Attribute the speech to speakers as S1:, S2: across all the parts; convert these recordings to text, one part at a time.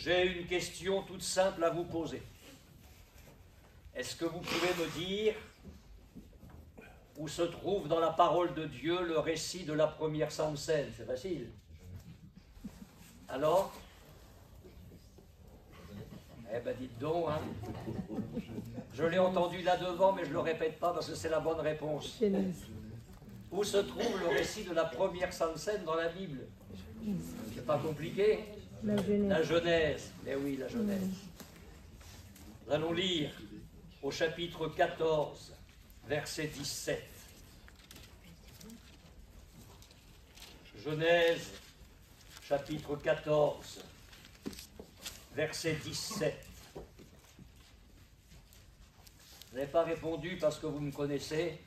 S1: J'ai une question toute simple à vous poser. Est-ce que vous pouvez me dire où se trouve dans la parole de Dieu le récit de la première Sainte Seine? C'est facile. Alors? Eh ben dites donc, hein. Je l'ai entendu là devant, mais je ne le répète pas parce que c'est la bonne réponse. Où se trouve le récit de la première Sainte Seine dans la Bible? C'est pas compliqué. La Genèse. Mais oui, la Genèse. Nous allons lire au chapitre 14, verset 17. Genèse, chapitre 14, verset 17. Vous n'avez pas répondu parce que vous me connaissez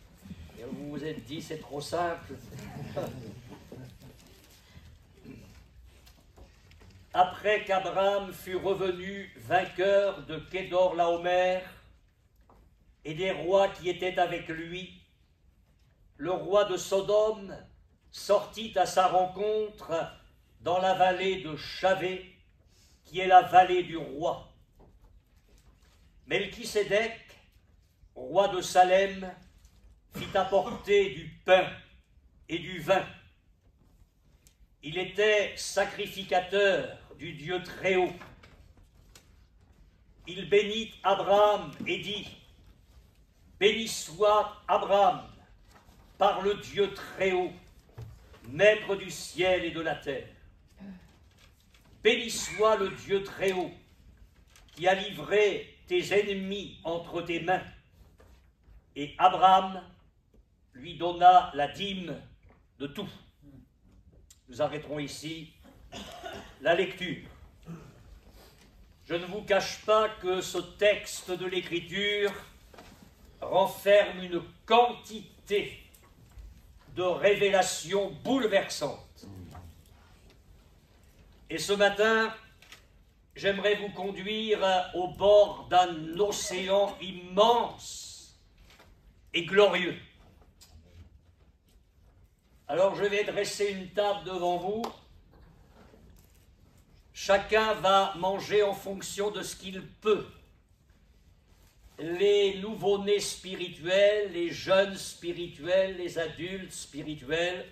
S1: et vous vous êtes dit c'est trop simple. Après qu'Abraham fut revenu vainqueur de Kédor-Laomer et des rois qui étaient avec lui, le roi de Sodome sortit à sa rencontre dans la vallée de Chavé, qui est la vallée du roi. Melchisédek, roi de Salem, fit apporter du pain et du vin. Il était sacrificateur du Dieu Très-Haut. Il bénit Abraham et dit: béni soit Abraham par le Dieu Très-Haut, maître du ciel et de la terre. Béni soit le Dieu Très-Haut qui a livré tes ennemis entre tes mains. Et Abraham lui donna la dîme de tout. Nous arrêterons ici la lecture. Je ne vous cache pas que ce texte de l'Écriture renferme une quantité de révélations bouleversantes. Et ce matin, j'aimerais vous conduire au bord d'un océan immense et glorieux. Alors je vais dresser une table devant vous. Chacun va manger en fonction de ce qu'il peut. Les nouveau-nés spirituels, les jeunes spirituels, les adultes spirituels,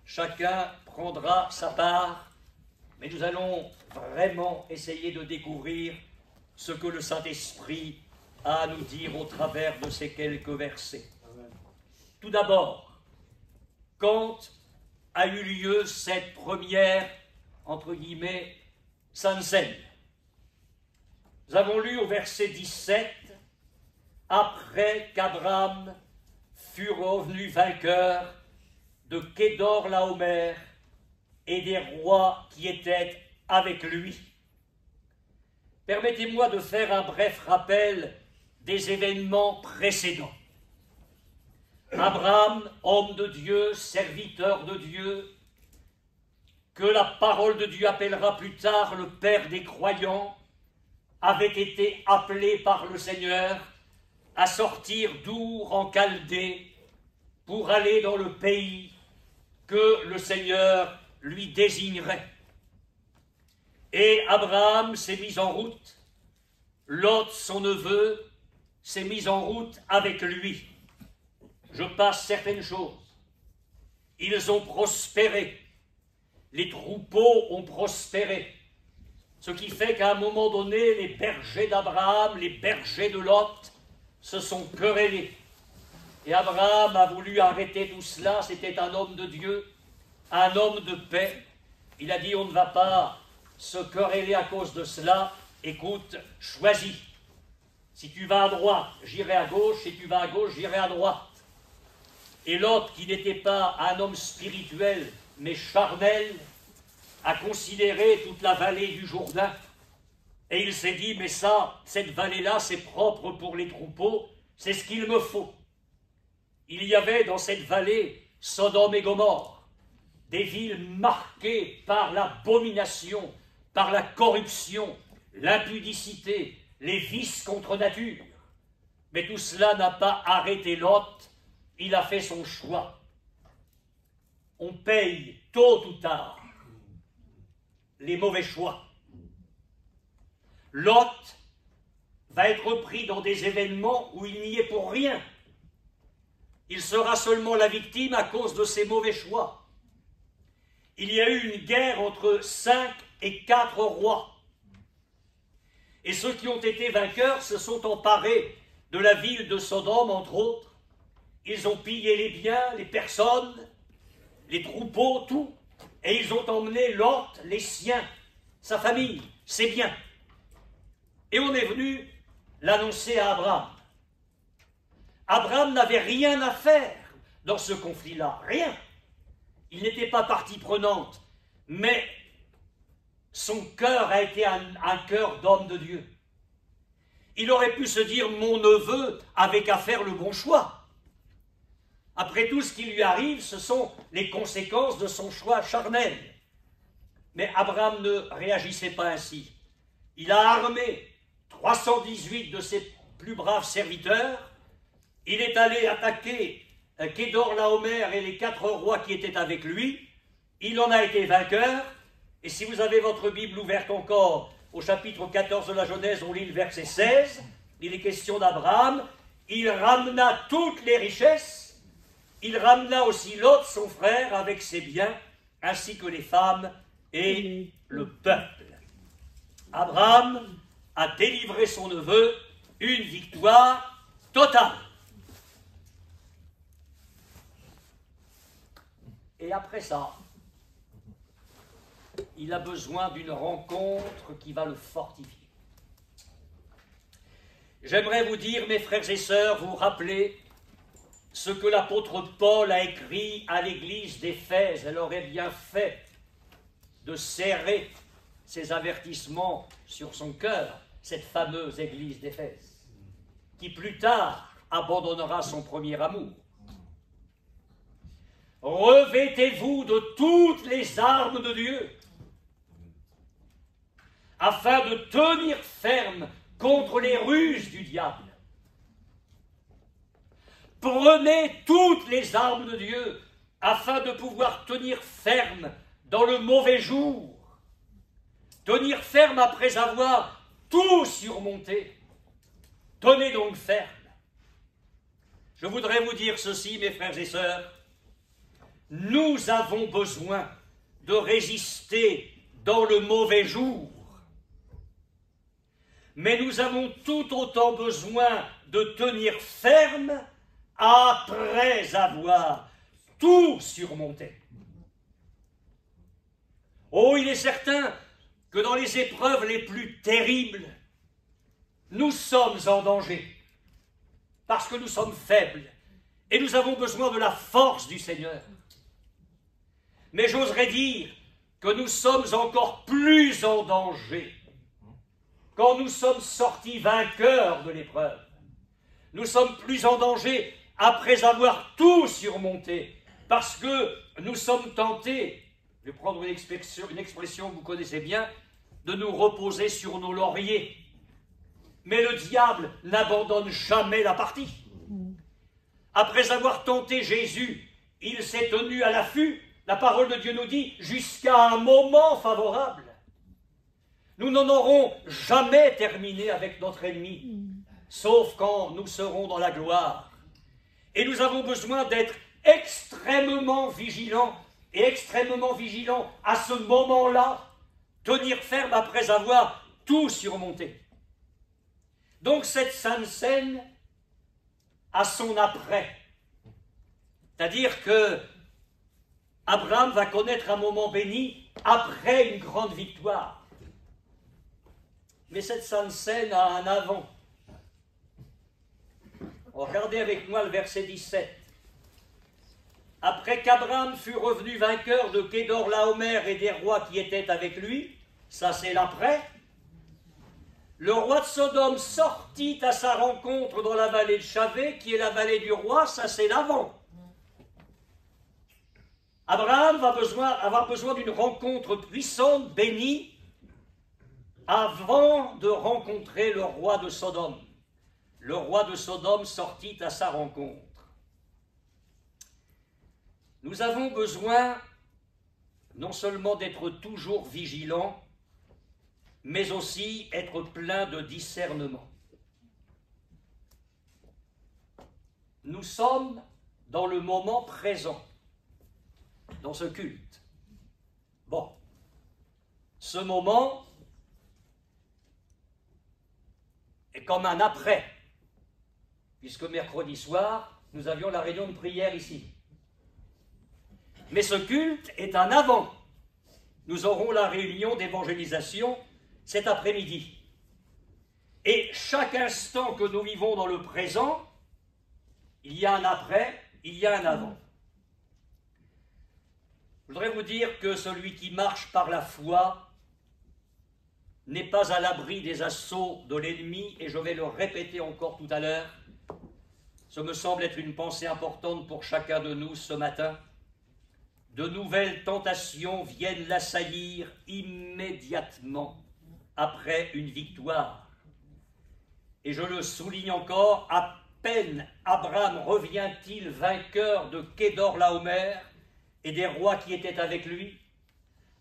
S1: chacun prendra sa part, mais nous allons vraiment essayer de découvrir ce que le Saint-Esprit a à nous dire au travers de ces quelques versets. Tout d'abord, quand a eu lieu cette première, entre guillemets, Sainte Seine? Nous avons lu au verset 17, après qu'Abraham fut revenu vainqueur de Kédor-Laomer et des rois qui étaient avec lui. Permettez-moi de faire un bref rappel des événements précédents. Abraham, homme de Dieu, serviteur de Dieu, que la parole de Dieu appellera plus tard le Père des croyants, avait été appelé par le Seigneur à sortir d'Our en Chaldée pour aller dans le pays que le Seigneur lui désignerait. Et Abraham s'est mis en route, Lot, son neveu, s'est mis en route avec lui. Je passe certaines choses. Ils ont prospéré. Les troupeaux ont prospéré. Ce qui fait qu'à un moment donné, les bergers d'Abraham, les bergers de Lot, se sont querellés. Et Abraham a voulu arrêter tout cela. C'était un homme de Dieu, un homme de paix. Il a dit: on ne va pas se quereller à cause de cela. Écoute, choisis. Si tu vas à droite, j'irai à gauche. Si tu vas à gauche, j'irai à droite. Et l'autre, qui n'était pas un homme spirituel, mais charnel, a considéré toute la vallée du Jourdain. Et il s'est dit: mais ça, cette vallée-là, c'est propre pour les troupeaux, c'est ce qu'il me faut. Il y avait dans cette vallée Sodome et Gomorrhe, des villes marquées par l'abomination, par la corruption, l'impudicité, les vices contre nature. Mais tout cela n'a pas arrêté Lot. Il a fait son choix. On paye tôt ou tard les mauvais choix. Lot va être pris dans des événements où il n'y est pour rien. Il sera seulement la victime à cause de ses mauvais choix. Il y a eu une guerre entre 5 et 4 rois. Et ceux qui ont été vainqueurs se sont emparés de la ville de Sodome, entre autres. Ils ont pillé les biens, les personnes, les troupeaux, tout. Et ils ont emmené Lot, les siens, sa famille, ses biens. Et on est venu l'annoncer à Abraham. Abraham n'avait rien à faire dans ce conflit-là, rien. Il n'était pas partie prenante, mais son cœur a été un cœur d'homme de Dieu. Il aurait pu se dire, mon neveu avait qu'à faire le bon choix. Après tout, ce qui lui arrive, ce sont les conséquences de son choix charnel. Mais Abraham ne réagissait pas ainsi. Il a armé 318 de ses plus braves serviteurs. Il est allé attaquer Kédor-Laomer et les 4 rois qui étaient avec lui. Il en a été vainqueur. Et si vous avez votre Bible ouverte encore au chapitre 14 de la Genèse, on lit le verset 16. Il est question d'Abraham. Il ramena toutes les richesses. Il ramena aussi Lot, son frère, avec ses biens, ainsi que les femmes et le peuple. Abraham a délivré son neveu, une victoire totale. Et après ça, il a besoin d'une rencontre qui va le fortifier. J'aimerais vous dire, mes frères et sœurs, vous rappeler ce que l'apôtre Paul a écrit à l'église d'Éphèse. Elle aurait bien fait de serrer ses avertissements sur son cœur, cette fameuse église d'Éphèse, qui plus tard abandonnera son premier amour. Revêtez-vous de toutes les armes de Dieu, afin de tenir ferme contre les ruses du diable. Prenez toutes les armes de Dieu, afin de pouvoir tenir ferme dans le mauvais jour, tenir ferme après avoir tout surmonté. Tenez donc ferme. Je voudrais vous dire ceci, mes frères et sœurs. Nous avons besoin de résister dans le mauvais jour. Mais nous avons tout autant besoin de tenir ferme après avoir tout surmonté. Oh, il est certain que dans les épreuves les plus terribles, nous sommes en danger, parce que nous sommes faibles, et nous avons besoin de la force du Seigneur. Mais j'oserais dire que nous sommes encore plus en danger quand nous sommes sortis vainqueurs de l'épreuve. Nous sommes plus en danger après avoir tout surmonté, parce que nous sommes tentés, je vais prendre une expression que vous connaissez bien, de nous reposer sur nos lauriers. Mais le diable n'abandonne jamais la partie. Après avoir tenté Jésus, il s'est tenu à l'affût, la parole de Dieu nous dit, jusqu'à un moment favorable. Nous n'en aurons jamais terminé avec notre ennemi, sauf quand nous serons dans la gloire. Et nous avons besoin d'être extrêmement vigilants, et extrêmement vigilants à ce moment-là, tenir ferme après avoir tout surmonté. Donc cette sainte scène a son après. C'est-à-dire que Abraham va connaître un moment béni après une grande victoire. Mais cette sainte scène a un avant. Regardez avec moi le verset 17. Après qu'Abraham fut revenu vainqueur de Kédor-Laomer et des rois qui étaient avec lui, ça c'est l'après, le roi de Sodome sortit à sa rencontre dans la vallée de Chavé, qui est la vallée du roi, ça c'est l'avant. Abraham va avoir besoin d'une rencontre puissante, bénie, avant de rencontrer le roi de Sodome. Le roi de Sodome sortit à sa rencontre. Nous avons besoin non seulement d'être toujours vigilants, mais aussi être plein de discernement. Nous sommes dans le moment présent, dans ce culte. Bon, ce moment est comme un après, puisque mercredi soir, nous avions la réunion de prière ici. Mais ce culte est un avant. Nous aurons la réunion d'évangélisation cet après-midi. Et chaque instant que nous vivons dans le présent, il y a un après, il y a un avant. Je voudrais vous dire que celui qui marche par la foi n'est pas à l'abri des assauts de l'ennemi, et je vais le répéter encore tout à l'heure. Ce me semble être une pensée importante pour chacun de nous ce matin. De nouvelles tentations viennent l'assaillir immédiatement après une victoire. Et je le souligne encore, à peine Abraham revient-il vainqueur de Kédor-Laomer et des rois qui étaient avec lui,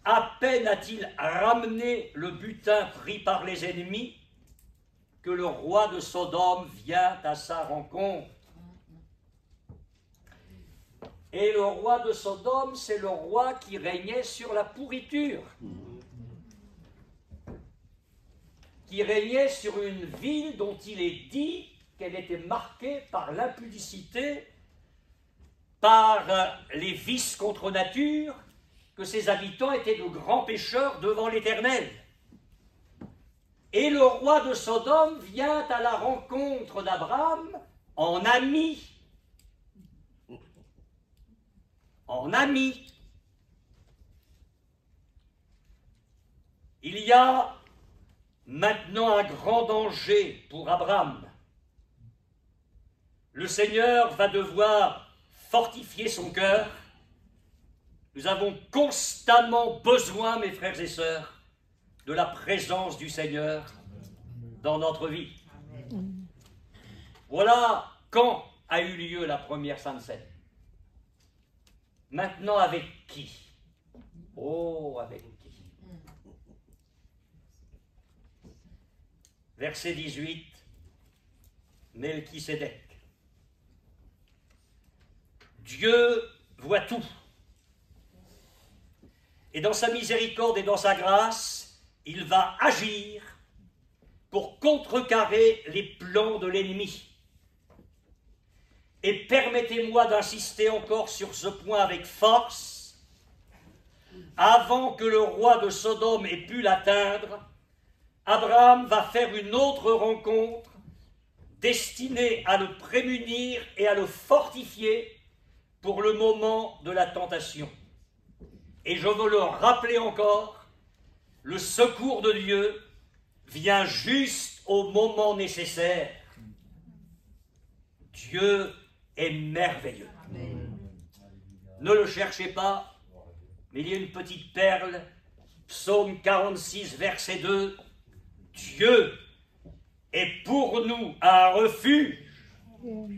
S1: à peine a-t-il ramené le butin pris par les ennemis, que le roi de Sodome vient à sa rencontre. Et le roi de Sodome, c'est le roi qui régnait sur la pourriture, qui régnait sur une ville dont il est dit qu'elle était marquée par l'impudicité, par les vices contre nature, que ses habitants étaient de grands pécheurs devant l'Éternel. Et le roi de Sodome vient à la rencontre d'Abraham en ami. En ami. Il y a maintenant un grand danger pour Abraham. Le Seigneur va devoir fortifier son cœur. Nous avons constamment besoin, mes frères et sœurs, de la présence du Seigneur dans notre vie. Voilà quand a eu lieu la première Sainte Seine. Maintenant, avec qui? Oh, avec qui? Verset 18, Melchisédek. Dieu voit tout. Et dans sa miséricorde et dans sa grâce, il va agir pour contrecarrer les plans de l'ennemi. Et permettez-moi d'insister encore sur ce point avec force. Avant que le roi de Sodome ait pu l'atteindre, Abraham va faire une autre rencontre destinée à le prémunir et à le fortifier pour le moment de la tentation. Et je veux le rappeler encore, le secours de Dieu vient juste au moment nécessaire. Dieu est merveilleux. Amen. Ne le cherchez pas, mais il y a une petite perle, Psaume 46, verset 2. Dieu est pour nous un refuge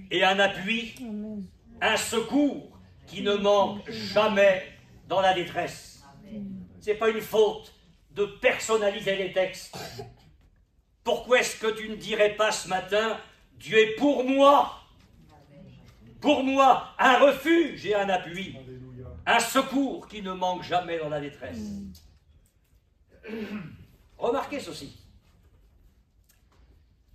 S1: et un appui, un secours qui ne manque jamais dans la détresse. Ce n'est pas une faute de personnaliser les textes. Pourquoi est-ce que tu ne dirais pas ce matin, Dieu est pour moi, un refuge et un appui, un secours qui ne manque jamais dans la détresse. Remarquez ceci.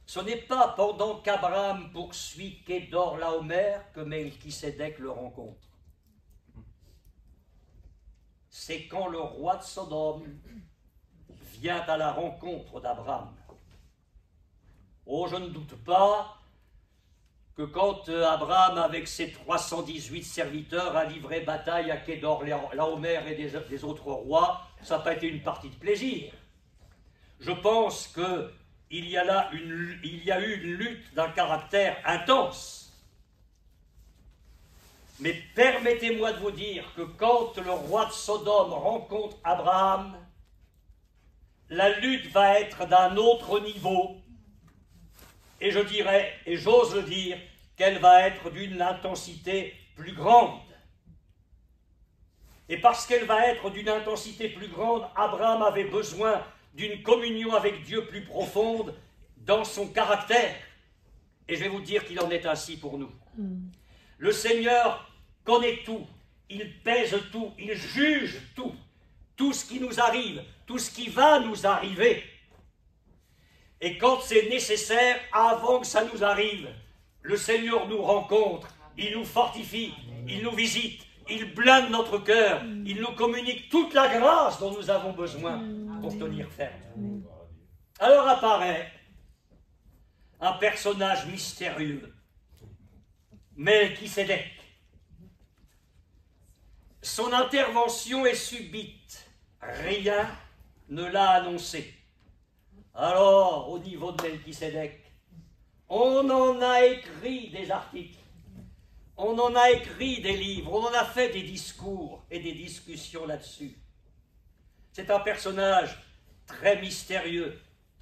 S1: Ce n'est pas pendant qu'Abraham poursuit Kédor-Laomer que Melchisédek le rencontre. C'est quand le roi de Sodome vient à la rencontre d'Abraham. Oh, je ne doute pas que quand Abraham, avec ses 318 serviteurs, a livré bataille à Kédor-Laomer et des autres rois, ça n'a pas été une partie de plaisir. Je pense qu'il y a eu une lutte d'un caractère intense. Mais permettez-moi de vous dire que quand le roi de Sodome rencontre Abraham, la lutte va être d'un autre niveau. Et je dirais, et j'ose le dire, qu'elle va être d'une intensité plus grande. Et parce qu'elle va être d'une intensité plus grande, Abraham avait besoin d'une communion avec Dieu plus profonde dans son caractère. Et je vais vous dire qu'il en est ainsi pour nous. Le Seigneur connaît tout, il pèse tout, il juge tout, tout ce qui nous arrive, tout ce qui va nous arriver. Et quand c'est nécessaire, avant que ça nous arrive, le Seigneur nous rencontre, il nous fortifie, il nous visite, il blinde notre cœur, il nous communique toute la grâce dont nous avons besoin pour tenir ferme. Alors apparaît un personnage mystérieux, Melchisédek. Son intervention est subite, rien ne l'a annoncé. Alors, au niveau de Melchisédek, on en a écrit des articles, on en a écrit des livres, on en a fait des discours et des discussions là-dessus. C'est un personnage très mystérieux.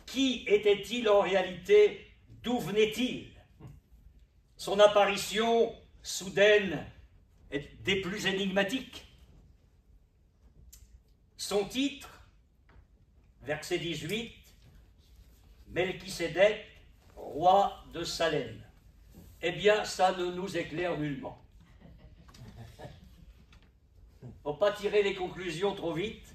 S1: Qui était-il en réalité? D'où venait-il? Son apparition soudaine est des plus énigmatiques. Son titre, verset 18, Melchisédek, roi de Salem. Eh bien, ça ne nous éclaire nullement. Il ne faut pas tirer les conclusions trop vite,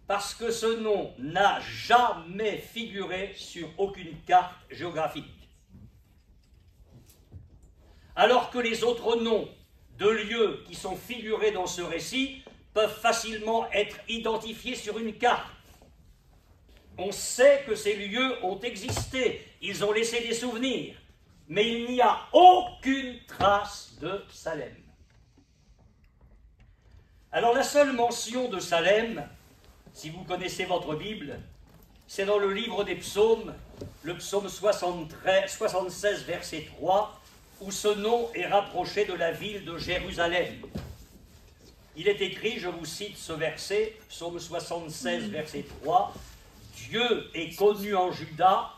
S1: parce que ce nom n'a jamais figuré sur aucune carte géographique. Alors que les autres noms de lieux qui sont figurés dans ce récit peuvent facilement être identifiés sur une carte. On sait que ces lieux ont existé, ils ont laissé des souvenirs, mais il n'y a aucune trace de Salem. Alors la seule mention de Salem, si vous connaissez votre Bible, c'est dans le livre des psaumes, le psaume 76, verset 3, où ce nom est rapproché de la ville de Jérusalem. Il est écrit, je vous cite ce verset, psaume 76, verset 3, « Dieu est connu en Juda,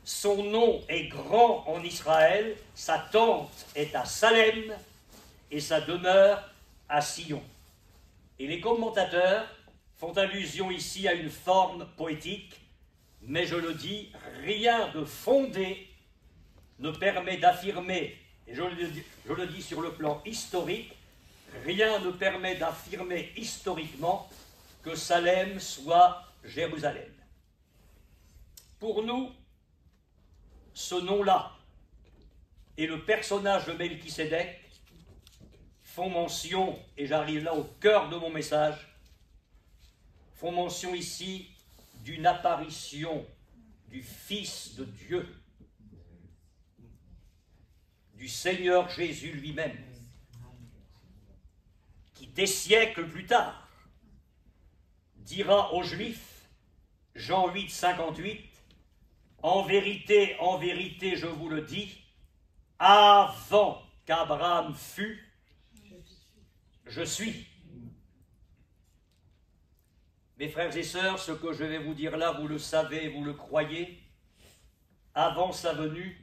S1: son nom est grand en Israël, sa tente est à Salem et sa demeure à Sion. » Et les commentateurs font allusion ici à une forme poétique, mais je le dis, rien de fondé ne permet d'affirmer, et je le dis sur le plan historique, rien ne permet d'affirmer historiquement que Salem soit Jérusalem. Pour nous, ce nom-là et le personnage de Melchisédek font mention, et j'arrive là au cœur de mon message, font mention ici d'une apparition du Fils de Dieu, du Seigneur Jésus lui-même, qui des siècles plus tard dira aux Juifs, Jean 8, 58, « En vérité, je vous le dis, avant qu'Abraham fût, je suis. » Mes frères et sœurs, ce que je vais vous dire là, vous le savez, vous le croyez, avant sa venue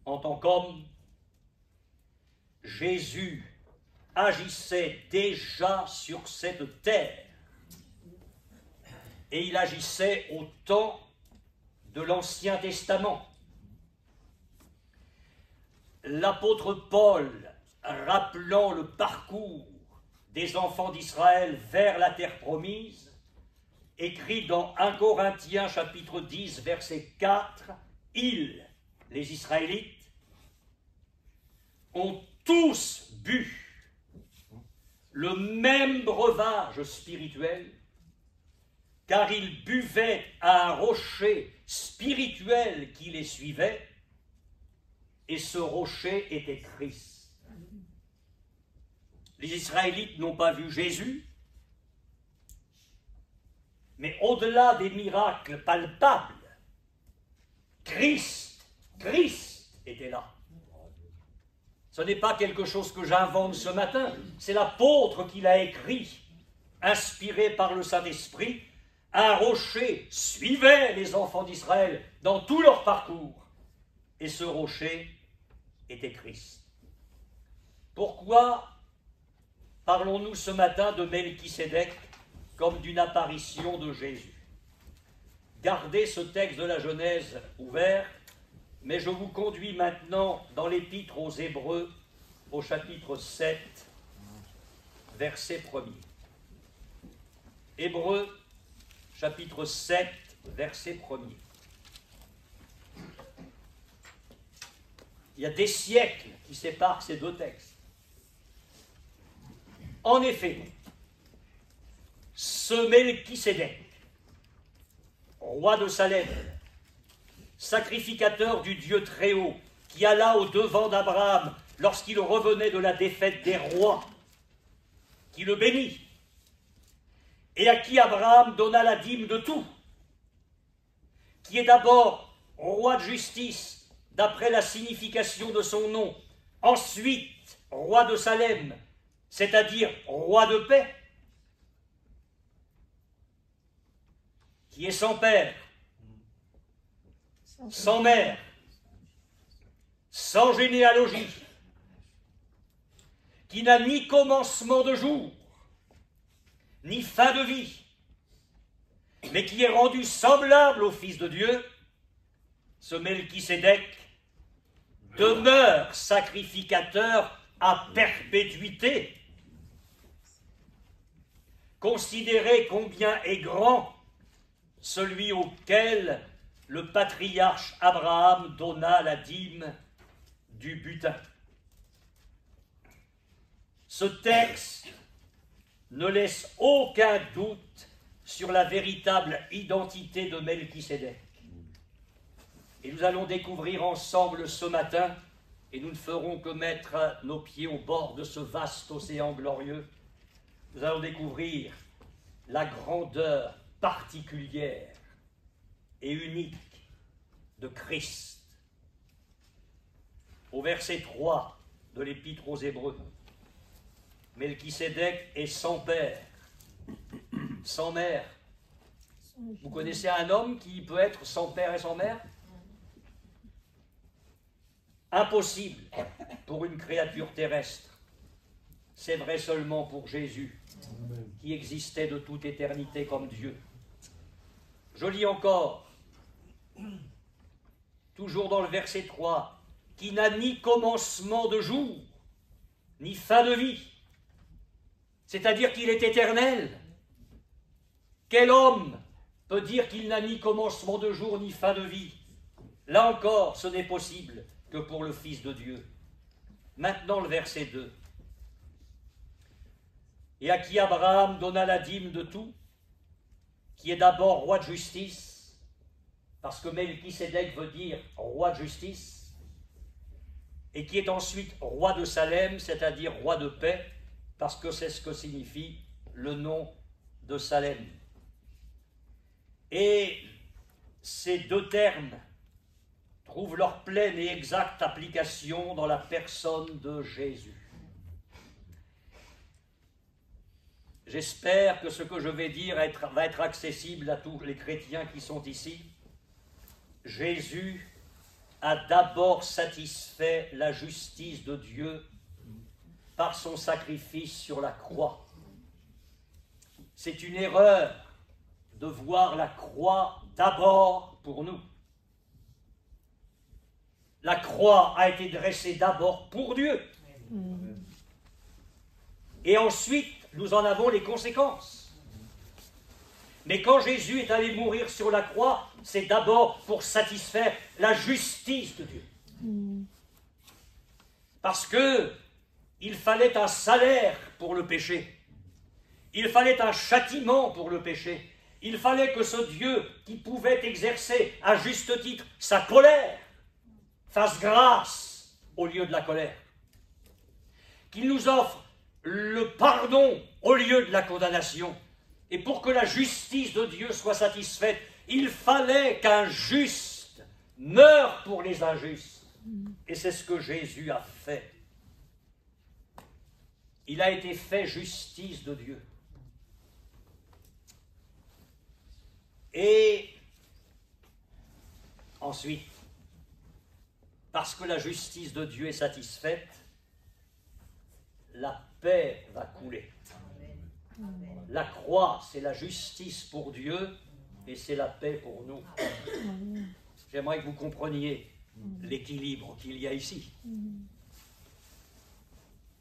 S1: en tant qu'homme, Jésus agissait déjà sur cette terre. Et il agissait au temps de l'Ancien Testament. L'apôtre Paul, rappelant le parcours des enfants d'Israël vers la terre promise, écrit dans 1 Corinthiens chapitre 10, verset 4, « Ils, les Israélites, ont tous bu le même breuvage spirituel, car ils buvaient à un rocher spirituel qui les suivait, et ce rocher était Christ. » Les Israélites n'ont pas vu Jésus, mais au-delà des miracles palpables, Christ était là. Ce n'est pas quelque chose que j'invente ce matin, c'est l'apôtre qui l'a écrit, inspiré par le Saint-Esprit. Un rocher suivait les enfants d'Israël dans tout leur parcours, et ce rocher était Christ. Pourquoi parlons-nous ce matin de Melchisédek comme d'une apparition de Jésus? gardez ce texte de la Genèse ouvert, mais je vous conduis maintenant dans l'Épître aux Hébreux, au chapitre 7, verset 1er. Hébreux, chapitre 7, verset 1er. Il y a des siècles qui séparent ces deux textes. En effet, ce Melchisédek, roi de Salem, sacrificateur du Dieu Très-Haut, qui alla au-devant d'Abraham lorsqu'il revenait de la défaite des rois, qui le bénit, et à qui Abraham donna la dîme de tout, qui est d'abord roi de justice, d'après la signification de son nom, ensuite roi de Salem, c'est-à-dire roi de paix, qui est sans père, sans mère, sans généalogie, qui n'a ni commencement de jour, ni fin de vie, mais qui est rendu semblable au Fils de Dieu, ce Melchisédek demeure sacrificateur à perpétuité. Considérez combien est grand celui auquel le patriarche Abraham donna la dîme du butin. Ce texte ne laisse aucun doute sur la véritable identité de Melchisédek. Et nous allons découvrir ensemble ce matin, et nous ne ferons que mettre nos pieds au bord de ce vaste océan glorieux, nous allons découvrir la grandeur particulière et unique de Christ. Au verset 3 de l'Épître aux Hébreux, Melchisédek est sans père, sans mère. Vous connaissez un homme qui peut être sans père et sans mère? Impossible pour une créature terrestre. C'est vrai seulement pour Jésus, qui existait de toute éternité comme Dieu. Je lis encore, toujours dans le verset 3, qui n'a ni commencement de jour, ni fin de vie. C'est-à-dire qu'il est éternel. Quel homme peut dire qu'il n'a ni commencement de jour, ni fin de vie? Là encore, ce n'est possible que pour le Fils de Dieu. Maintenant, le verset 2. Et à qui Abraham donna la dîme de tout, qui est d'abord roi de justice, parce que Melchisédek veut dire roi de justice, et qui est ensuite roi de Salem, c'est-à-dire roi de paix, parce que c'est ce que signifie le nom de Salem. Et ces deux termes trouvent leur pleine et exacte application dans la personne de Jésus. J'espère que ce que je vais dire va être accessible à tous les chrétiens qui sont ici. Jésus a d'abord satisfait la justice de Dieu par son sacrifice sur la croix. C'est une erreur de voir la croix d'abord pour nous. La croix a été dressée d'abord pour Dieu. Et ensuite, nous en avons les conséquences. Mais quand Jésus est allé mourir sur la croix, c'est d'abord pour satisfaire la justice de Dieu. Parce que il fallait un salaire pour le péché. Il fallait un châtiment pour le péché. Il fallait que ce Dieu qui pouvait exercer à juste titre sa colère fasse grâce au lieu de la colère. Qu'il nous offre le pardon au lieu de la condamnation. Et pour que la justice de Dieu soit satisfaite, il fallait qu'un juste meure pour les injustes. Et c'est ce que Jésus a fait. Il a été fait justice de Dieu. Et ensuite, parce que la justice de Dieu est satisfaite, la paix va couler. La croix, c'est la justice pour Dieu, et c'est la paix pour nous. J'aimerais que vous compreniez l'équilibre qu'il y a ici.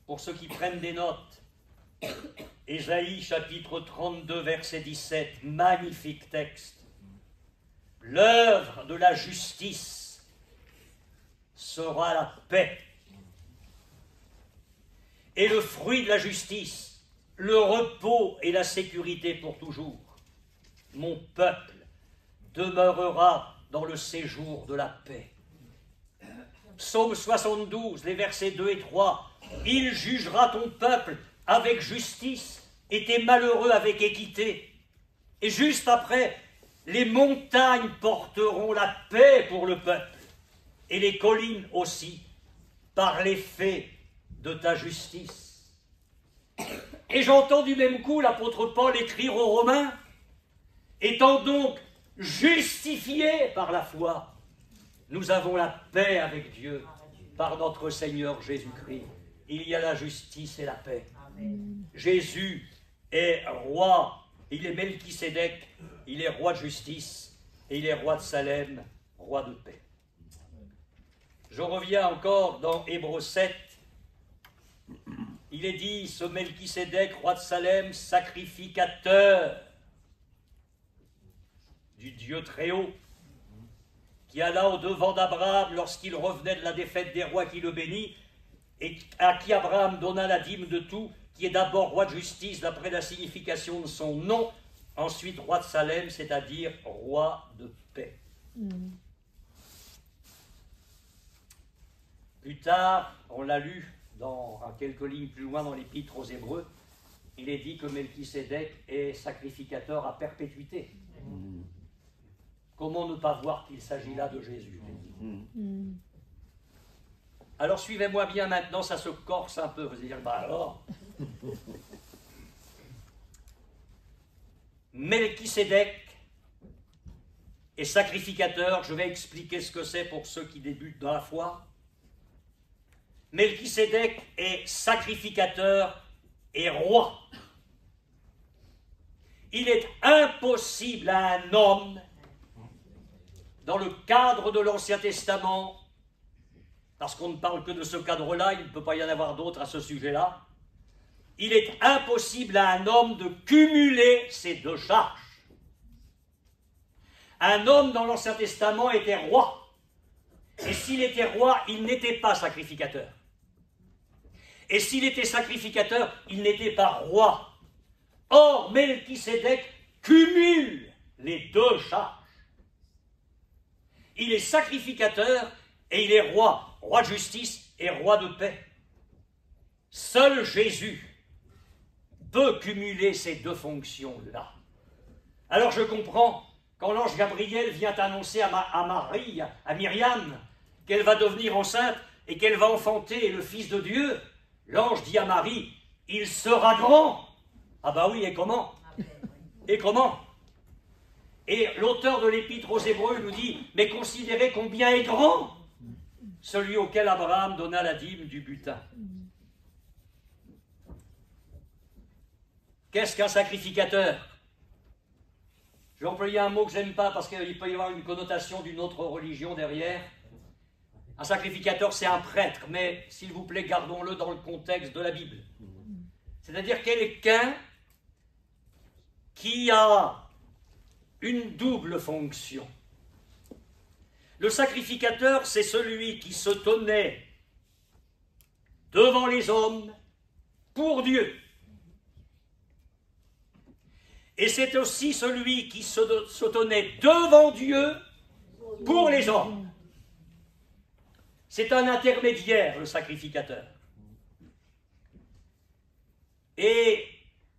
S1: Pour ceux qui prennent des notes, Ésaïe chapitre 32 verset 17, magnifique texte. L'œuvre de la justice sera la paix. Et le fruit de la justice, le repos et la sécurité pour toujours. Mon peuple demeurera dans le séjour de la paix. Psaume 72, les versets 2 et 3. Il jugera ton peuple avec justice et tes malheureux avec équité. Et juste après, les montagnes porteront la paix pour le peuple, et les collines aussi, par l'effet de ta justice. Et j'entends du même coup l'apôtre Paul écrire aux Romains, étant donc justifiés par la foi, nous avons la paix avec Dieu par notre Seigneur Jésus-Christ. Il y a la justice et la paix. Amen. Jésus est roi, il est Melchisédek, il est roi de justice, et il est roi de Salem, roi de paix. Je reviens encore dans Hébreux 7. Il est dit, ce Melchisédek, roi de Salem, sacrificateur du Dieu très haut, qui alla au-devant d'Abraham lorsqu'il revenait de la défaite des rois qui le bénit, et à qui Abraham donna la dîme de tout, qui est d'abord roi de justice d'après la signification de son nom, ensuite roi de Salem, c'est-à-dire roi de paix. Plus tard, on l'a lu à quelques lignes plus loin dans l'Épître aux Hébreux, il est dit que Melchisédek est sacrificateur à perpétuité. Comment ne pas voir qu'il s'agit là de Jésus? Alors suivez-moi bien maintenant, ça se corse un peu. Vous allez dire, bah alors. Melchisédek est sacrificateur. Je vais expliquer ce que c'est pour ceux qui débutent dans la foi. Melchisédek est sacrificateur et roi. Il est impossible à un homme, dans le cadre de l'Ancien Testament, parce qu'on ne parle que de ce cadre-là, il ne peut pas y en avoir d'autres à ce sujet-là, il est impossible à un homme de cumuler ces deux charges. Un homme dans l'Ancien Testament était roi, et s'il était roi, il n'était pas sacrificateur. Et s'il était sacrificateur, il n'était pas roi. Or, Melchisédek cumule les deux charges. Il est sacrificateur et il est roi, roi de justice et roi de paix. Seul Jésus peut cumuler ces deux fonctions-là. Alors je comprends, quand l'ange Gabriel vient annoncer à Myriam, qu'elle va devenir enceinte et qu'elle va enfanter le Fils de Dieu, l'ange dit à Marie, il sera grand. Ah bah oui, et comment? Et comment? Et l'auteur de l'Épître aux Hébreux nous dit, mais considérez combien est grand celui auquel Abraham donna la dîme du butin. Qu'est-ce qu'un sacrificateur? Je vais employer un mot que je n'aime pas parce qu'il peut y avoir une connotation d'une autre religion derrière. Un sacrificateur, c'est un prêtre, mais s'il vous plaît, gardons-le dans le contexte de la Bible. C'est-à-dire quelqu'un qui a une double fonction. Le sacrificateur, c'est celui qui se tenait devant les hommes pour Dieu. Et c'est aussi celui qui se tenait devant Dieu pour les hommes. C'est un intermédiaire, le sacrificateur. Et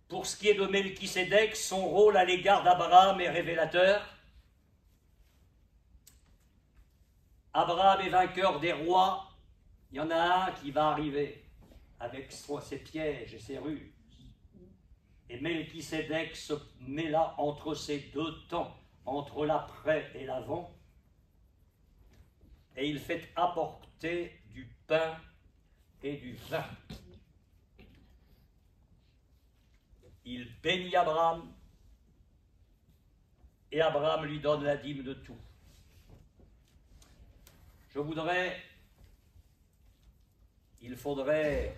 S1: pour ce qui est de Melchisédek, son rôle à l'égard d'Abraham est révélateur. Abraham est vainqueur des rois. Il y en a un qui va arriver avec ses pièges et ses ruses. Et Melchisédek se met là entre ces deux temps, entre l'après et l'avant. Et il fait apporter du pain et du vin. Il bénit Abraham, et Abraham lui donne la dîme de tout. Il faudrait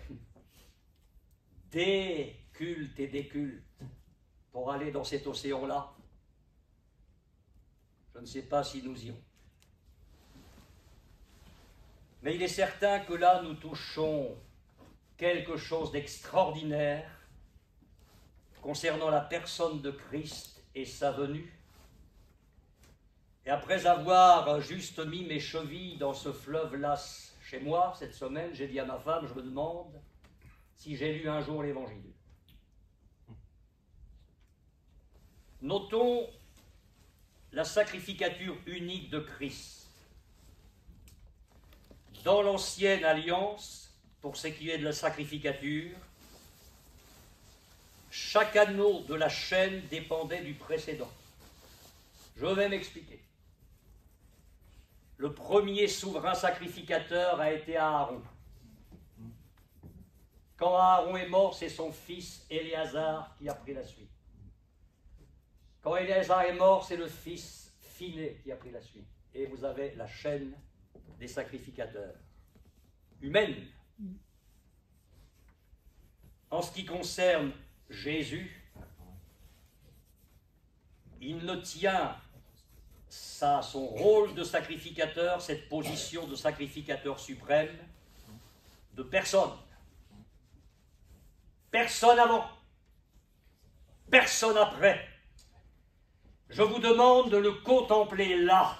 S1: des cultes et des cultes pour aller dans cet océan-là. Je ne sais pas si nous irons. Mais il est certain que là, nous touchons quelque chose d'extraordinaire concernant la personne de Christ et sa venue. Et après avoir juste mis mes chevilles dans ce fleuve-là chez moi, cette semaine, j'ai dit à ma femme, je me demande si j'ai lu un jour l'Évangile. Notons la sacrificature unique de Christ. Dans l'ancienne alliance, pour ce qui est de la sacrificature, chaque anneau de la chaîne dépendait du précédent. Je vais m'expliquer. Le premier souverain sacrificateur a été Aaron. Quand Aaron est mort, c'est son fils Éléazar qui a pris la suite. Quand Éléazar est mort, c'est le fils Phiné qui a pris la suite. Et vous avez la chaîne des sacrificateurs humaines. En ce qui concerne Jésus, il ne tient son rôle de sacrificateur, cette position de sacrificateur suprême, de personne. Personne avant, personne après. Je vous demande de le contempler là,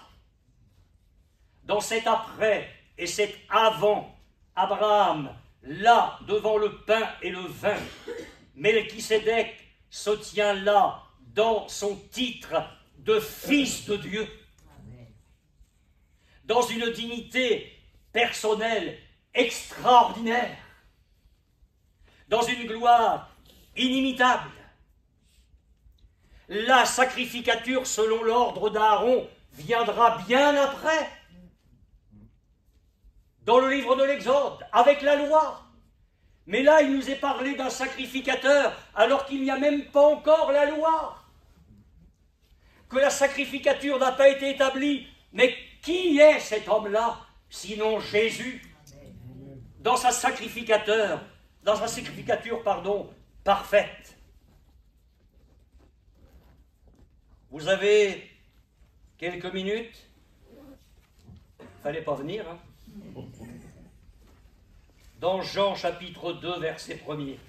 S1: dans cet après et cet avant. Abraham, là, devant le pain et le vin. Melchisédek se tient là, dans son titre de fils de Dieu, dans une dignité personnelle extraordinaire, dans une gloire inimitable. La sacrificature selon l'ordre d'Aaron viendra bien après, dans le livre de l'Exode, avec la loi. Mais là, il nous est parlé d'un sacrificateur, alors qu'il n'y a même pas encore la loi. Que la sacrificature n'a pas été établie. Mais qui est cet homme-là, sinon Jésus, dans sa sacrificature, parfaite. Vous avez quelques minutes? Il ne fallait pas venir, hein? Dans Jean chapitre 2, verset 1er.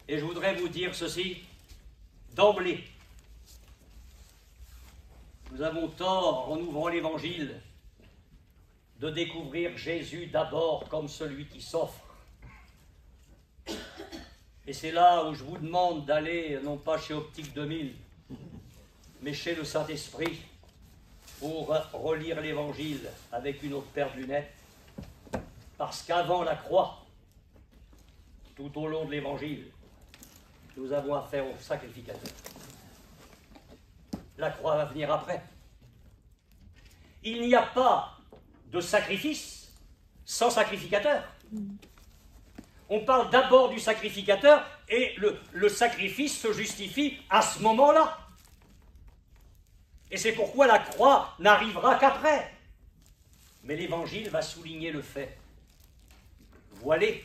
S1: Et je voudrais vous dire ceci d'emblée. Nous avons tort, en ouvrant l'Évangile, de découvrir Jésus d'abord comme celui qui s'offre. Et c'est là où je vous demande d'aller, non pas chez Optique 2000, mais chez le Saint-Esprit, pour relire l'Évangile avec une autre paire de lunettes. Parce qu'avant la croix, tout au long de l'Évangile, nous avons affaire au sacrificateur. La croix va venir après. Il n'y a pas de sacrifice sans sacrificateur. On parle d'abord du sacrificateur et le sacrifice se justifie à ce moment-là. Et c'est pourquoi la croix n'arrivera qu'après. Mais l'Évangile va souligner le fait. Voilé,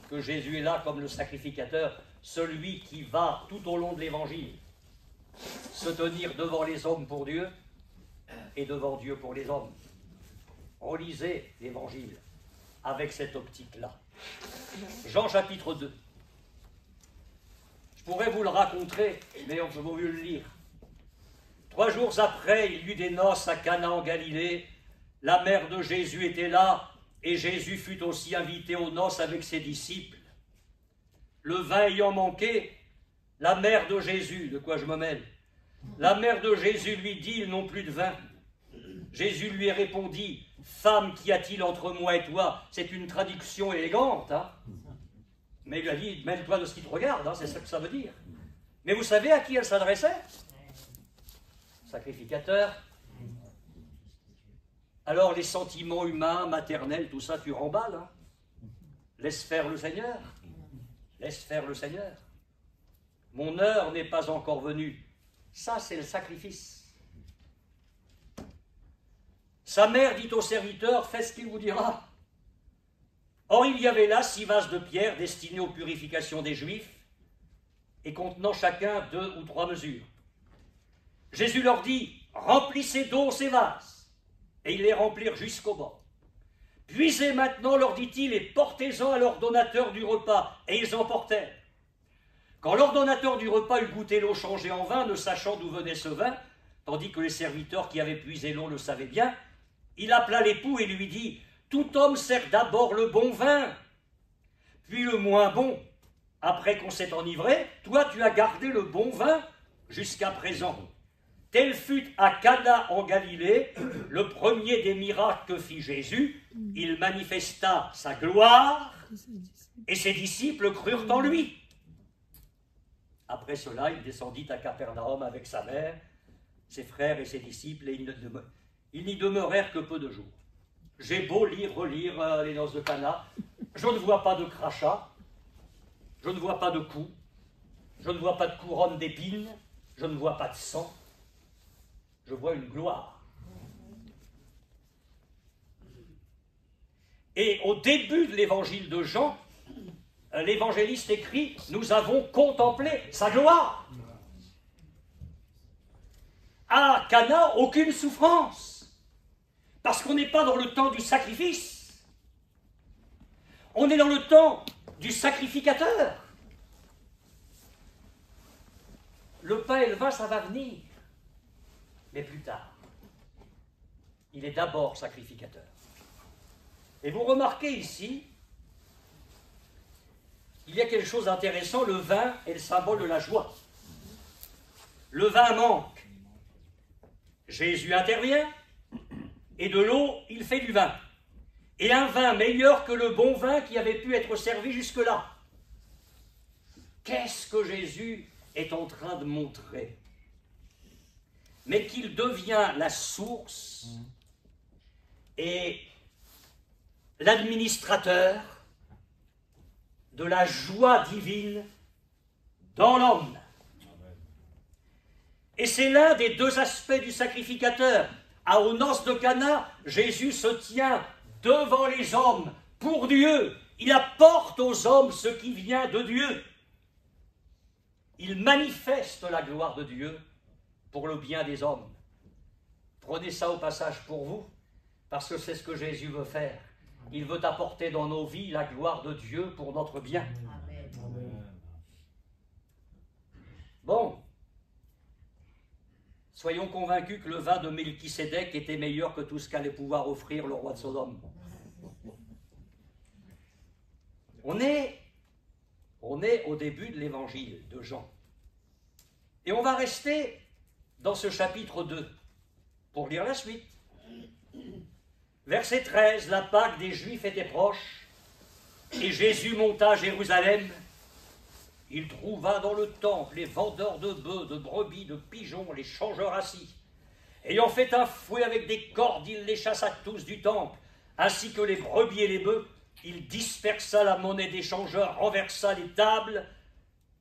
S1: que Jésus est là comme le sacrificateur, celui qui va tout au long de l'Évangile se tenir devant les hommes pour Dieu et devant Dieu pour les hommes. Relisez l'Évangile avec cette optique-là. Jean chapitre 2. Je pourrais vous le raconter, mais on peut mieux le lire. 3 jours après, il y eut des noces à Cana en Galilée. La mère de Jésus était là, et Jésus fut aussi invité aux noces avec ses disciples. Le vin ayant manqué, la mère de Jésus, de quoi je me mêle? La mère de Jésus lui dit, ils n'ont plus de vin. Jésus lui répondit, femme, qu'y a-t-il entre moi et toi? C'est une traduction élégante, hein? Mais il lui a dit, mêle-toi de ce qui te regarde, hein, c'est ça que ça veut dire. Mais vous savez à qui elle s'adressait? Sacrificateur. Alors les sentiments humains, maternels, tout ça, tu remballes. Hein. Laisse faire le Seigneur. Laisse faire le Seigneur. Mon heure n'est pas encore venue. Ça, c'est le sacrifice. Sa mère dit au serviteur, fais ce qu'il vous dira. Or, il y avait là 6 vases de pierre destinés aux purifications des Juifs et contenant chacun 2 ou 3 mesures. Jésus leur dit, remplissez d'eau ces vases. Et ils les remplirent jusqu'au bord. Puisez maintenant, leur dit-il, et portez-en à l'ordonnateur du repas. Et ils emportèrent. Quand l'ordonnateur du repas eut goûté l'eau changée en vin, ne sachant d'où venait ce vin, tandis que les serviteurs qui avaient puisé l'eau le savaient bien, il appela l'époux et lui dit, tout homme sert d'abord le bon vin, puis le moins bon. Après qu'on s'est enivré, toi tu as gardé le bon vin jusqu'à présent. Tel fut à Cana en Galilée, le premier des miracles que fit Jésus. Il manifesta sa gloire et ses disciples crurent en lui. Après cela, il descendit à Capernaum avec sa mère, ses frères et ses disciples, et ils n'y demeurèrent que peu de jours. J'ai beau lire, relire les noces de Cana, je ne vois pas de crachat, je ne vois pas de coups, je ne vois pas de couronne d'épines, je ne vois pas de sang, je vois une gloire. Et au début de l'évangile de Jean, l'évangéliste écrit « Nous avons contemplé sa gloire ». À Cana, aucune souffrance, parce qu'on n'est pas dans le temps du sacrifice. On est dans le temps du sacrificateur. Le pain et le vin, ça va venir, mais plus tard. Il est d'abord sacrificateur. Et vous remarquez ici, il y a quelque chose d'intéressant, le vin est le symbole de la joie. Le vin manque. Jésus intervient, et de l'eau, il fait du vin. Et un vin meilleur que le bon vin qui avait pu être servi jusque-là. Qu'est-ce que Jésus est en train de montrer? Mais qu'il devient la source et l'administrateur de la joie divine dans l'homme. Et c'est l'un des 2 aspects du sacrificateur. Aux noces de Cana, Jésus se tient devant les hommes pour Dieu. Il apporte aux hommes ce qui vient de Dieu. Il manifeste la gloire de Dieu pour le bien des hommes. Prenez ça au passage pour vous, parce que c'est ce que Jésus veut faire. Il veut apporter dans nos vies la gloire de Dieu pour notre bien. Amen. Bon, soyons convaincus que le vin de Melchisédek était meilleur que tout ce qu'allait pouvoir offrir le roi de Sodome. On est au début de l'évangile de Jean. Et on va rester dans ce chapitre 2 pour lire la suite. Verset 13, la Pâque des Juifs était proche, et Jésus monta à Jérusalem. Il trouva dans le temple les vendeurs de bœufs, de brebis, de pigeons, les changeurs assis. Ayant fait un fouet avec des cordes, il les chassa tous du temple, ainsi que les brebis et les bœufs. Il dispersa la monnaie des changeurs, renversa les tables,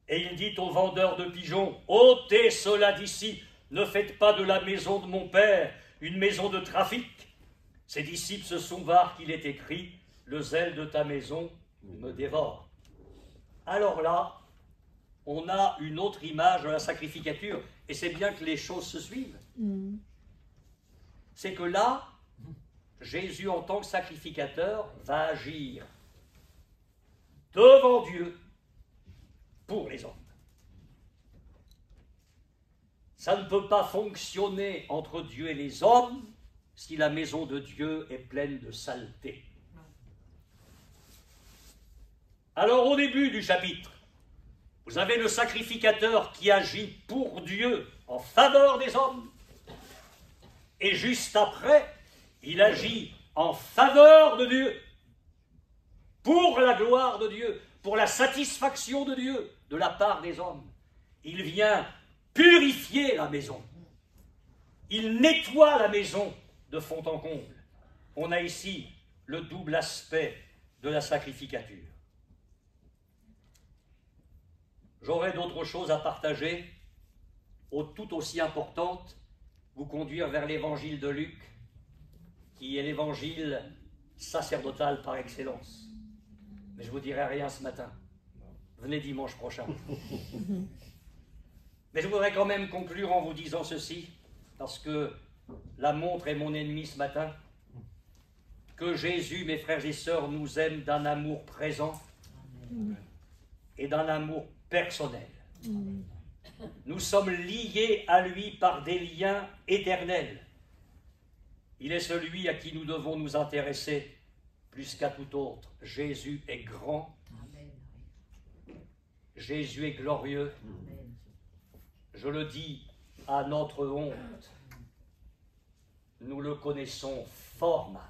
S1: et il dit aux vendeurs de pigeons, « ôtez cela d'ici, ne faites pas de la maison de mon père une maison de trafic. » Ses disciples se souvinrent qu'il est écrit, « Le zèle de ta maison me dévore. » Alors là, on a une autre image de la sacrificature, et c'est bien que les choses se suivent. C'est que là, Jésus, en tant que sacrificateur, va agir devant Dieu pour les hommes. Ça ne peut pas fonctionner entre Dieu et les hommes si la maison de Dieu est pleine de saleté. Alors, au début du chapitre, vous avez le sacrificateur qui agit pour Dieu en faveur des hommes. Et juste après, il agit en faveur de Dieu, pour la gloire de Dieu, pour la satisfaction de Dieu de la part des hommes. Il vient purifier la maison. Il nettoie la maison de fond en comble. on a ici le double aspect de la sacrificature. J'aurais d'autres choses à partager, tout aussi importantes, vous conduire vers l'évangile de Luc, qui est l'évangile sacerdotal par excellence. Mais je ne vous dirai rien ce matin. Venez dimanche prochain. Mais je voudrais quand même conclure en vous disant ceci, parce que la montre est mon ennemi ce matin, que Jésus, mes frères et sœurs, nous aime d'un amour présent et d'un amour personnel. Nous sommes liés à lui par des liens éternels. Il est celui à qui nous devons nous intéresser plus qu'à tout autre. Jésus est grand. Jésus est glorieux. Je le dis à notre honte. Nous le connaissons fort mal.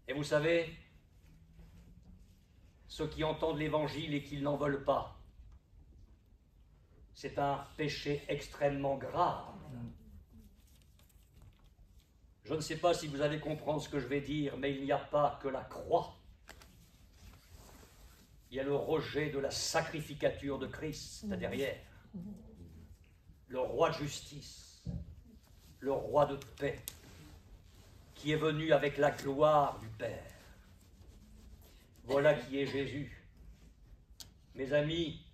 S1: Et vous savez, ceux qui entendent l'Évangile et qui n'en veulent pas, c'est un péché extrêmement grave. Je ne sais pas si vous allez comprendre ce que je vais dire, mais il n'y a pas que la croix. Il y a le rejet de la sacrificature de Christ derrière. Le roi de justice, le roi de paix, qui est venu avec la gloire du Père. Voilà qui est Jésus. Mes amis,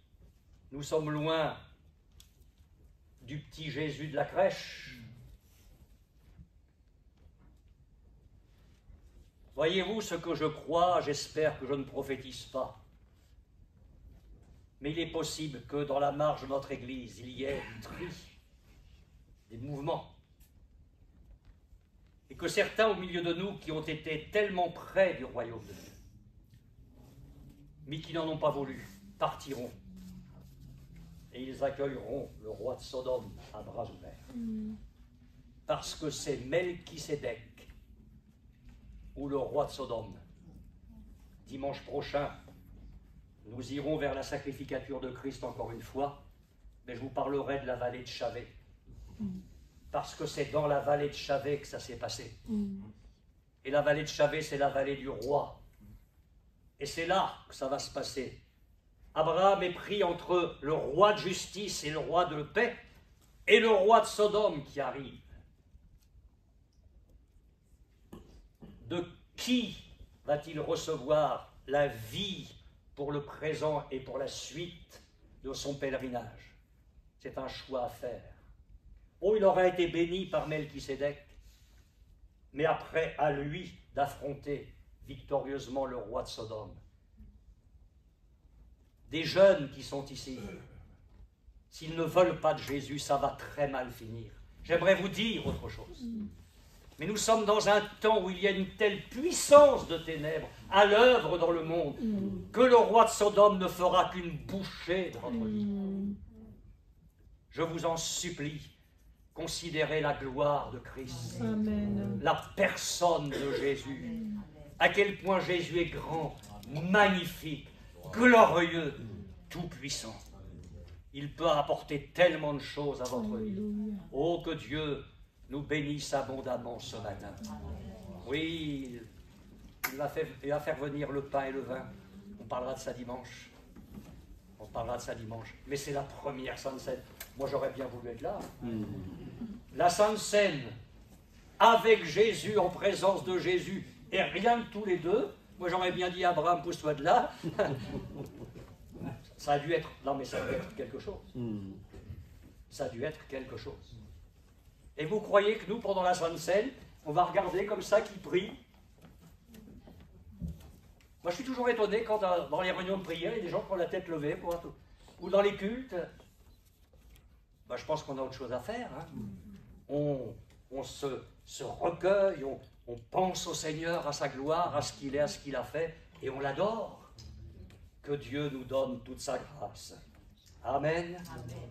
S1: nous sommes loin du petit Jésus de la crèche. Voyez-vous ce que je crois, j'espère que je ne prophétise pas. Mais il est possible que dans la marge de notre Église, il y ait une tri, des mouvements. Et que certains au milieu de nous qui ont été tellement près du royaume de Dieu, mais qui n'en ont pas voulu, partiront. Et ils accueilleront le roi de Sodome à bras ouverts. Parce que c'est Melchisédek, ou le roi de Sodome. Dimanche prochain, nous irons vers la sacrificature de Christ encore une fois, mais je vous parlerai de la vallée de Chavé. Parce que c'est dans la vallée de Chavé que ça s'est passé. Et la vallée de Chavé, c'est la vallée du roi. Et c'est là que ça va se passer. Abraham est pris entre le roi de justice et le roi de paix, et le roi de Sodome qui arrive. De qui va-t-il recevoir la vie pour le présent et pour la suite de son pèlerinage? C'est un choix à faire. Oh, il aura été béni par Melchisédek, mais après, à lui d'affronter victorieusement le roi de Sodome. Des jeunes qui sont ici, s'ils ne veulent pas de Jésus, ça va très mal finir. J'aimerais vous dire autre chose. Mais nous sommes dans un temps où il y a une telle puissance de ténèbres à l'œuvre dans le monde que le roi de Sodome ne fera qu'une bouchée de votre vie. Je vous en supplie, considérez la gloire de Christ,
S2: Amen.
S1: La personne de Jésus, à quel point Jésus est grand, magnifique, glorieux, tout-puissant. Il peut apporter tellement de choses à votre vie. Oh, que Dieu nous bénisse abondamment ce matin. Oui, il va faire venir le pain et le vin. On parlera de ça dimanche. On parlera de ça dimanche. Mais c'est la première Sainte Seine. Moi, j'aurais bien voulu être là. La Sainte Seine, avec Jésus, en présence de Jésus, et rien que tous les deux. Moi, j'aurais bien dit à Abraham, pousse-toi de là. Ça a dû être... Non, mais ça a dû être quelque chose. Ça a dû être quelque chose. Et vous croyez que nous, pendant la Sainte Seine, on va regarder comme ça qui prie? Moi, je suis toujours étonné quand dans les réunions de prière, il y a des gens qui ont la tête levée, ou dans les cultes. Ben, je pense qu'on a autre chose à faire. Hein. On se recueille, on pense au Seigneur, à sa gloire, à ce qu'il est, à ce qu'il a fait, et on l'adore. Que Dieu nous donne toute sa grâce. Amen. Amen.